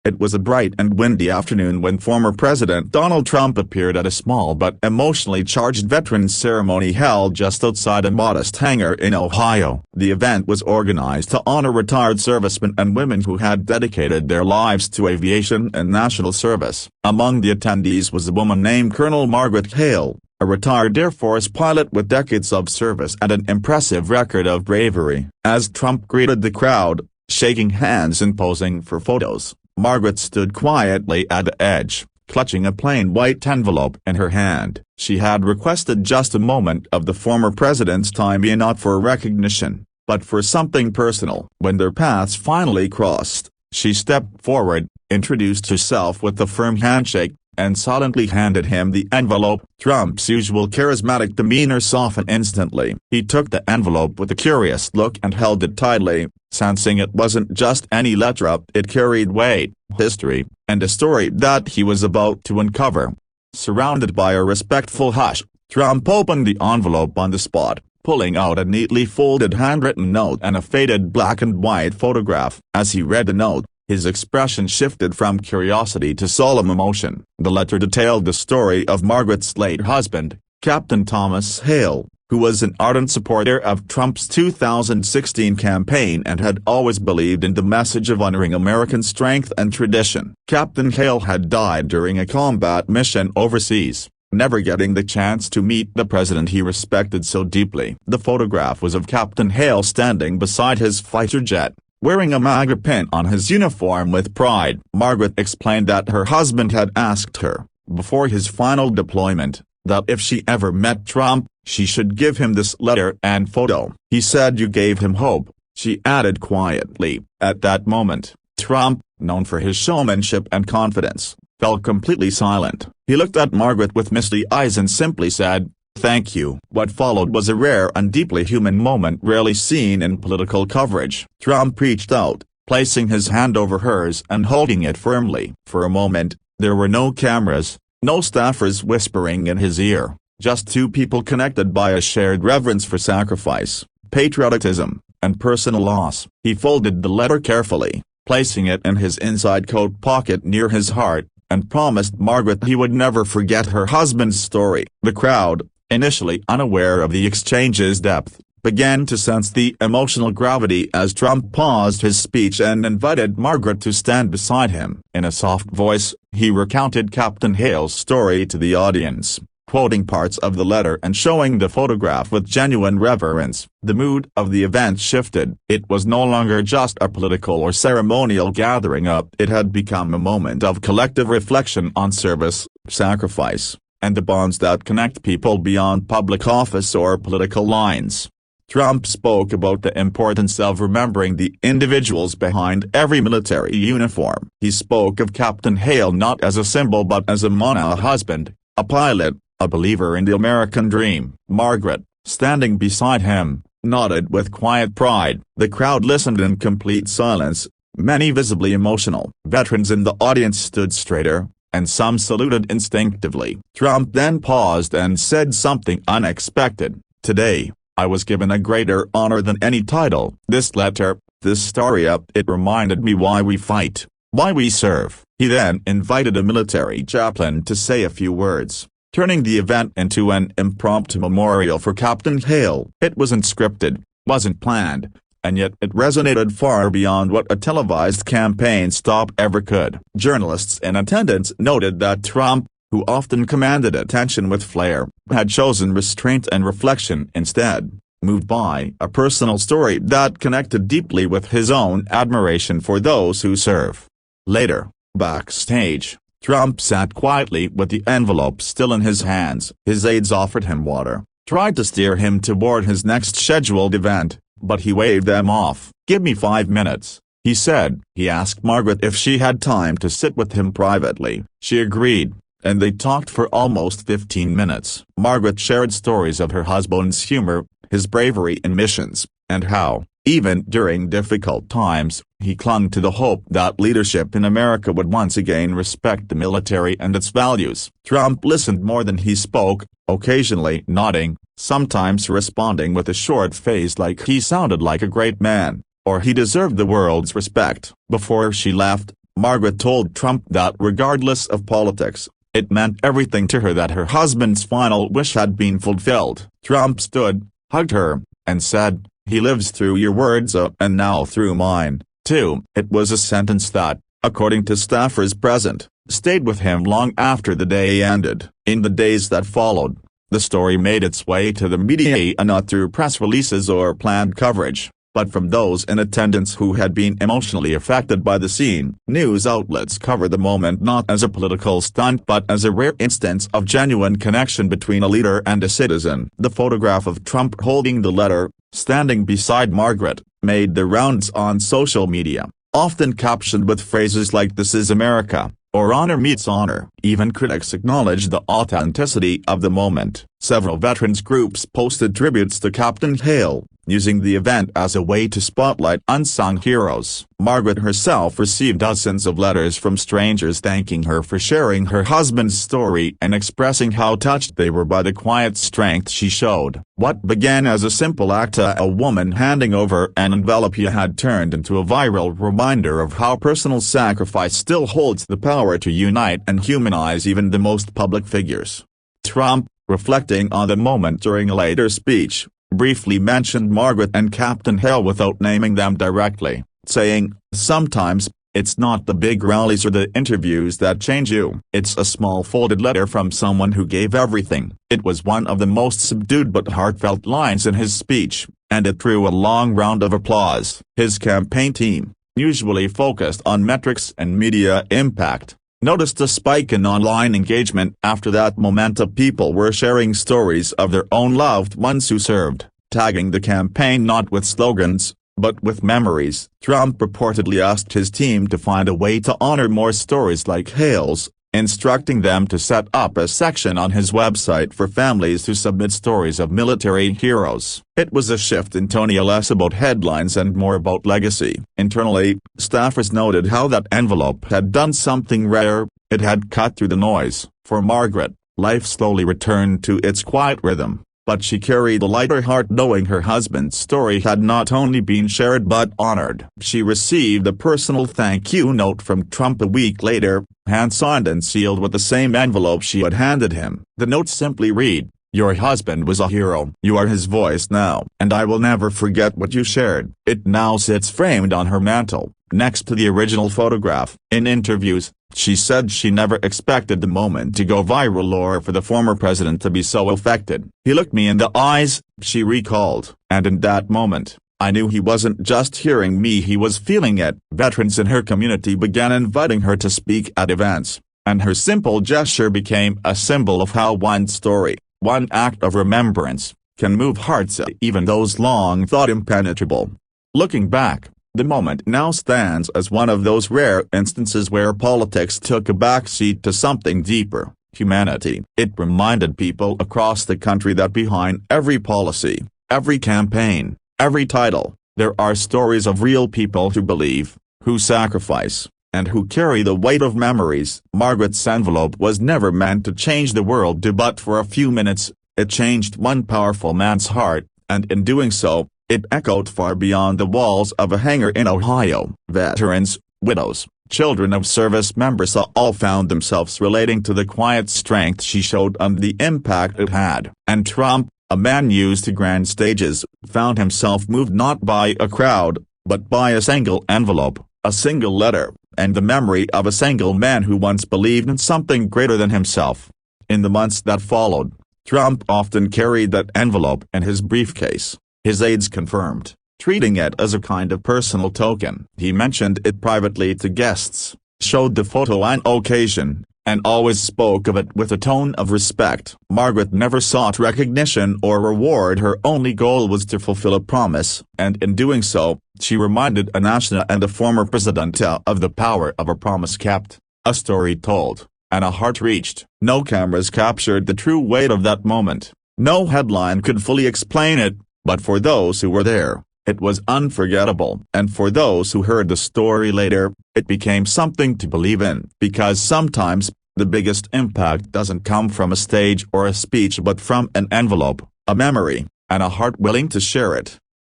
It was a bright and windy afternoon when former President Donald Trump appeared at a small but emotionally charged veterans ceremony held just outside a modest hangar in Ohio. The event was organized to honor retired servicemen and women who had dedicated their lives to aviation and national service. Among the attendees was a woman named Colonel Margaret Hale, a retired Air Force pilot with decades of service and an impressive record of bravery. As Trump greeted the crowd, shaking hands and posing for photos, Margaret stood quietly at the edge, clutching a plain white envelope in her hand. She had requested just a moment of the former president's time be not for recognition, but for something personal. When their paths finally crossed, she stepped forward, introduced herself with a firm handshake, and silently handed him the envelope. Trump's usual charismatic demeanor softened instantly. He took the envelope with a curious look and held it tightly, sensing it wasn't just any letter. It carried weight, history, and a story that he was about to uncover. Surrounded by a respectful hush, Trump opened the envelope on the spot, pulling out a neatly folded handwritten note and a faded black and white photograph. As he read the note, his expression shifted from curiosity to solemn emotion. The letter detailed the story of Margaret's late husband, Captain Thomas Hale, who was an ardent supporter of Trump's 2016 campaign and had always believed in the message of honoring American strength and tradition. Captain Hale had died during a combat mission overseas, never getting the chance to meet the president he respected so deeply. The photograph was of Captain Hale standing beside his fighter jet, wearing a MAGA pin on his uniform with pride. Margaret explained that her husband had asked her, before his final deployment, that if she ever met Trump, she should give him this letter and photo. He said you gave him hope, she added quietly. At that moment, Trump, known for his showmanship and confidence, fell completely silent. He looked at Margaret with misty eyes and simply said, "Thank you." What followed was a rare and deeply human moment rarely seen in political coverage. Trump reached out, placing his hand over hers and holding it firmly. For a moment, there were no cameras, no staffers whispering in his ear, just two people connected by a shared reverence for sacrifice, patriotism, and personal loss. He folded the letter carefully, placing it in his inside coat pocket near his heart, and promised Margaret he would never forget her husband's story. The crowd, initially unaware of the exchange's depth, began to sense the emotional gravity as Trump paused his speech and invited Margaret to stand beside him. In a soft voice, he recounted Captain Hale's story to the audience, quoting parts of the letter and showing the photograph with genuine reverence. The mood of the event shifted. It was no longer just a political or ceremonial gathering up. It had become a moment of collective reflection on service, sacrifice, and the bonds that connect people beyond public office or political lines. Trump spoke about the importance of remembering the individuals behind every military uniform. He spoke of Captain Hale not as a symbol but as a man, a husband, a pilot, a believer in the American dream. Margaret, standing beside him, nodded with quiet pride. The crowd listened in complete silence, many visibly emotional. Veterans in the audience stood straighter, and some saluted instinctively. Trump then paused and said something unexpected. "Today, I was given a greater honor than any title. This letter, this story, it reminded me why we fight, why we serve." He then invited a military chaplain to say a few words, turning the event into an impromptu memorial for Captain Hale. It wasn't scripted, wasn't planned, and yet it resonated far beyond what a televised campaign stop ever could. Journalists in attendance noted that Trump, who often commanded attention with flair, had chosen restraint and reflection instead, moved by a personal story that connected deeply with his own admiration for those who serve. Later, backstage, Trump sat quietly with the envelope still in his hands. His aides offered him water, tried to steer him toward his next scheduled event, but he waved them off. "Give me 5 minutes," he said. He asked Margaret if she had time to sit with him privately. She agreed, and they talked for almost 15 minutes. Margaret shared stories of her husband's humor, his bravery in missions, and how, even during difficult times, he clung to the hope that leadership in America would once again respect the military and its values. Trump listened more than he spoke, occasionally nodding, sometimes responding with a short phrase like he sounded like a great man, or he deserved the world's respect. Before she left, Margaret told Trump that regardless of politics, it meant everything to her that her husband's final wish had been fulfilled. Trump stood, hugged her, and said, "He lives through your words and now through mine, too." It was a sentence that, according to staffers present, stayed with him long after the day ended. In the days that followed, the story made its way to the media not through press releases or planned coverage, but from those in attendance who had been emotionally affected by the scene. News outlets covered the moment not as a political stunt but as a rare instance of genuine connection between a leader and a citizen. The photograph of Trump holding the letter, standing beside Margaret, made the rounds on social media, often captioned with phrases like "This is America," or "Honor meets honor." Even critics acknowledged the authenticity of the moment. Several veterans groups posted tributes to Captain Hale, using the event as a way to spotlight unsung heroes. Margaret herself received dozens of letters from strangers thanking her for sharing her husband's story and expressing how touched they were by the quiet strength she showed. What began as a simple act, a woman handing over an envelope, had turned into a viral reminder of how personal sacrifice still holds the power to unite and humanize even the most public figures. Trump, reflecting on the moment during a later speech, briefly mentioned Margaret and Captain Hale without naming them directly, saying, "Sometimes, it's not the big rallies or the interviews that change you. It's a small folded letter from someone who gave everything." It was one of the most subdued but heartfelt lines in his speech, and it drew a long round of applause. His campaign team, usually focused on metrics and media impact, noticed a spike in online engagement after that moment. People were sharing stories of their own loved ones who served, tagging the campaign not with slogans, but with memories. Trump reportedly asked his team to find a way to honor more stories like Hale's, instructing them to set up a section on his website for families who submit stories of military heroes. It was a shift in tone, less about headlines and more about legacy. Internally, staffers noted how that envelope had done something rare. It had cut through the noise. For Margaret, life slowly returned to its quiet rhythm, but she carried a lighter heart knowing her husband's story had not only been shared but honored. She received a personal thank you note from Trump a week later, hand-signed and sealed with the same envelope she had handed him. The note simply read, "Your husband was a hero. You are his voice now, and I will never forget what you shared." It now sits framed on her mantle, next to the original photograph. In interviews, she said she never expected the moment to go viral or for the former president to be so affected. "He looked me in the eyes," she recalled, "and in that moment, I knew he wasn't just hearing me, he was feeling it." Veterans in her community began inviting her to speak at events, and her simple gesture became a symbol of how one story, one act of remembrance, can move hearts even those long thought impenetrable. Looking back, the moment now stands as one of those rare instances where politics took a backseat to something deeper, humanity. It reminded people across the country that behind every policy, every campaign, every title, there are stories of real people who believe, who sacrifice, and who carry the weight of memories. Margaret's envelope was never meant to change the world, but for a few minutes, it changed one powerful man's heart, and in doing so, it echoed far beyond the walls of a hangar in Ohio. Veterans, widows, children of service members all found themselves relating to the quiet strength she showed and the impact it had. And Trump, a man used to grand stages, found himself moved not by a crowd, but by a single envelope, a single letter, and the memory of a single man who once believed in something greater than himself. In the months that followed, Trump often carried that envelope in his briefcase. His aides confirmed, treating it as a kind of personal token. He mentioned it privately to guests, showed the photo on occasion, and always spoke of it with a tone of respect. Margaret never sought recognition or reward. Her only goal was to fulfill a promise, and in doing so, she reminded a nation and a former president of the power of a promise kept, a story told, and a heart reached. No cameras captured the true weight of that moment. No headline could fully explain it, but for those who were there, it was unforgettable. And for those who heard the story later, it became something to believe in. Because sometimes, the biggest impact doesn't come from a stage or a speech but from an envelope, a memory, and a heart willing to share it.